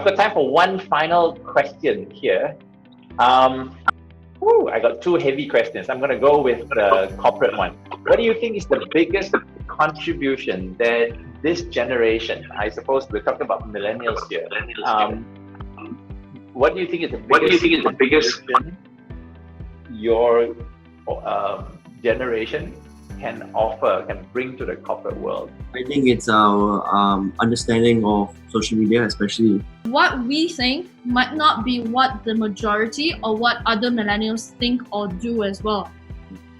I've got time for one final question here. Um, I got two heavy questions. I'm going to go with the corporate one. What do you think is the biggest contribution that this generation, I suppose we're talking about millennials here, what do you think is the biggest contribution your generation can bring to the corporate world? I think it's our understanding of social media, especially. What we think might not be what the majority or what other millennials think or do as well.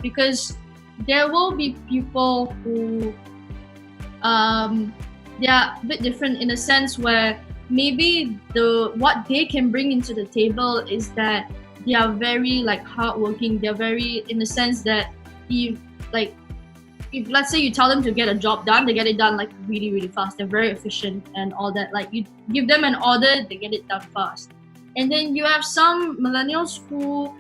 Because there will be people who they are a bit different in a sense where maybe what they can bring into the table is that they are very hardworking. They're very, in the sense that if let's say you tell them to get a job done, they get it done really, really fast. They're very efficient and all that. You give them an order, they get it done fast. And then you have some millennials who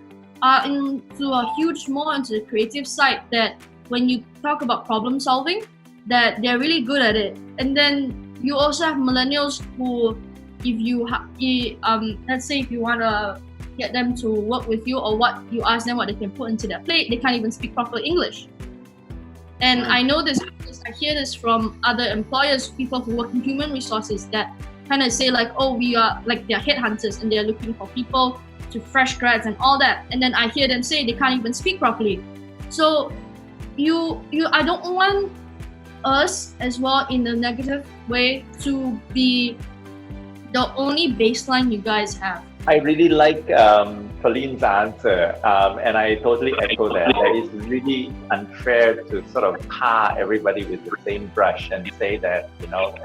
are more into the creative side, that when you talk about problem solving, that they're really good at it. And then you also have millennials who, let's say if you want to get them to work with you, or what you ask them what they can put into their plate, they can't even speak proper English. And I know this because I hear this from other employers, people who work in human resources, that kind of say we are they're headhunters and they're looking for people to fresh grads and all that. And then I hear them say they can't even speak properly. So I don't want us as well, in a negative way, to be the only baseline you guys have. I really like Colleen's answer, and I totally echo that. That it's really unfair to sort of tar everybody with the same brush and say that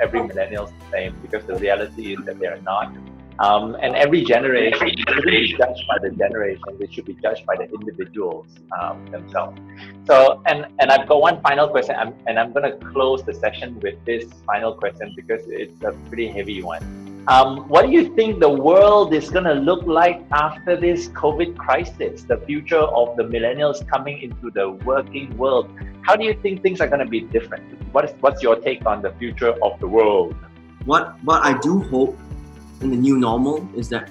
every millennial is the same, because the reality is that they are not. And every generation shouldn't be judged by the generation; they should be judged by the individuals themselves. So, and I've got one final question, and I'm going to close the session with this final question because it's a pretty heavy one. What do you think the world is going to look like after this COVID crisis, the future of the millennials coming into the working world? How do you think things are going to be different? What's your take on the future of the world? What I do hope in the new normal is that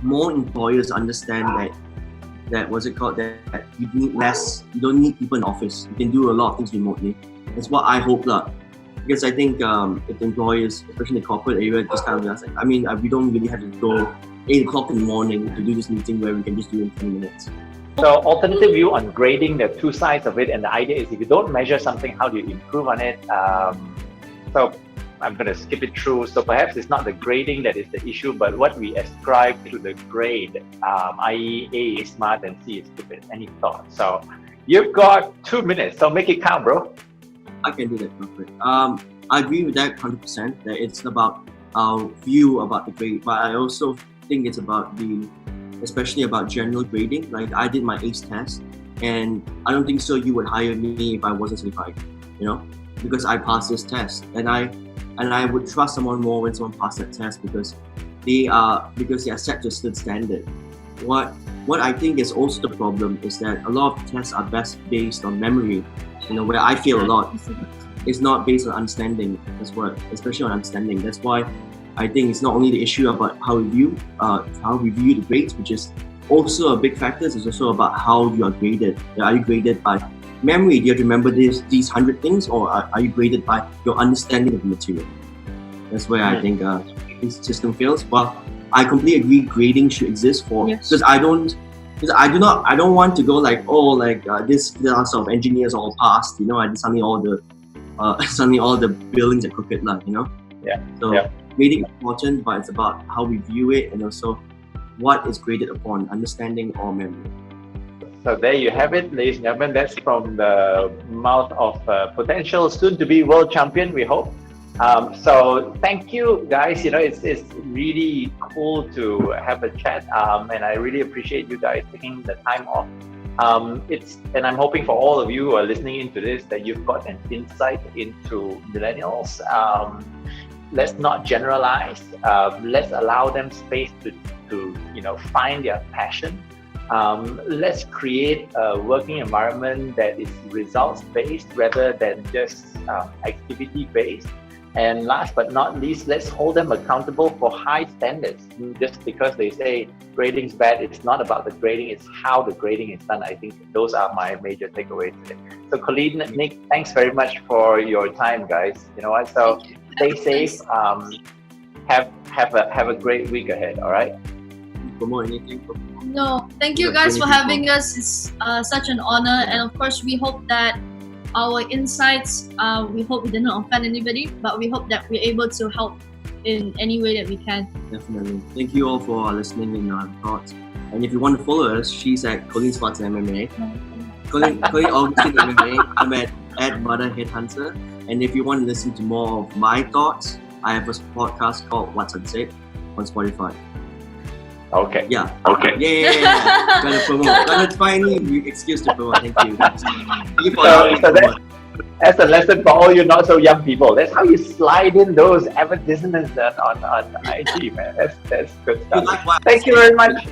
more employers understand that you need less, you don't need people in office. You can do a lot of things remotely. That's what I hope that. Because I think if the employers, especially in the corporate area, just kind of realize, we don't really have to go 8 o'clock in the morning to do this meeting where we can just do it in 20 minutes. So, alternative view on grading, there are two sides of it, and the idea is if you don't measure something, how do you improve on it? So, I'm going to skip it through. So, perhaps it's not the grading that is the issue, but what we ascribe to the grade, i.e., A is smart and C is stupid. Any thoughts? So, you've got 2 minutes, so make it count, bro. I can do that perfect. I agree with that 100%, that it's about our view about the grade, but I also think it's about especially about general grading. I did my ACE test, and I don't think so you would hire me if I wasn't certified, because I passed this test, and I would trust someone more when someone passed that test because they are set to a certain standard. What I think is also the problem is that a lot of tests are best based on memory, where I feel a lot. It's not based on understanding as well, especially on understanding. That's why I think it's not only the issue about how we view the grades, which is also a big factor. It's also about how you are graded. Are you graded by memory? Do you have to remember these 100 things, or are you graded by your understanding of the material? That's where I think this system fails. But I completely agree. Grading should exist because I don't want to go this class of engineers all passed. And suddenly all the buildings are crooked, Yeah. So grading is important, but it's about how we view it and also what is graded upon, understanding or memory. So there you have it, ladies and gentlemen. That's from the mouth of potential soon-to-be world champion, we hope. So thank you, guys. It's really cool to have a chat, and I really appreciate you guys taking the time off. And I'm hoping for all of you who are listening into this that you've got an insight into millennials. Let's not generalize. Let's allow them space to find their passion. Let's create a working environment that is results-based rather than just activity-based. And last but not least, let's hold them accountable for high standards. Just because they say grading is bad, it's not about the grading, it's how the grading is done. I think those are my major takeaways today. So Colleen, Nick, thanks very much for your time, guys. You know what? So stay safe. Have a great week ahead. All right. Promote anything? No, thank you guys for having us. It's such an honor, and of course, we hope that our insights, we hope we didn't offend anybody, but we hope that we're able to help in any way that we can. Definitely. Thank you all for listening in our thoughts. And if you want to follow us, she's at Colleen Sparks MMA. Colleen Augustine MMA. I'm at Mother Headhunter. And if you want to listen to more of my thoughts, I have a podcast called What's Unsaid on Spotify. Okay. Yeah. Okay. Yeah. Gotta promote. Gotta find me excuse to promote. Thank you. Thank you for that's a lesson for all you not so young people. That's how you slide in those advertisements on IG, man. That's good stuff. Thank you very much.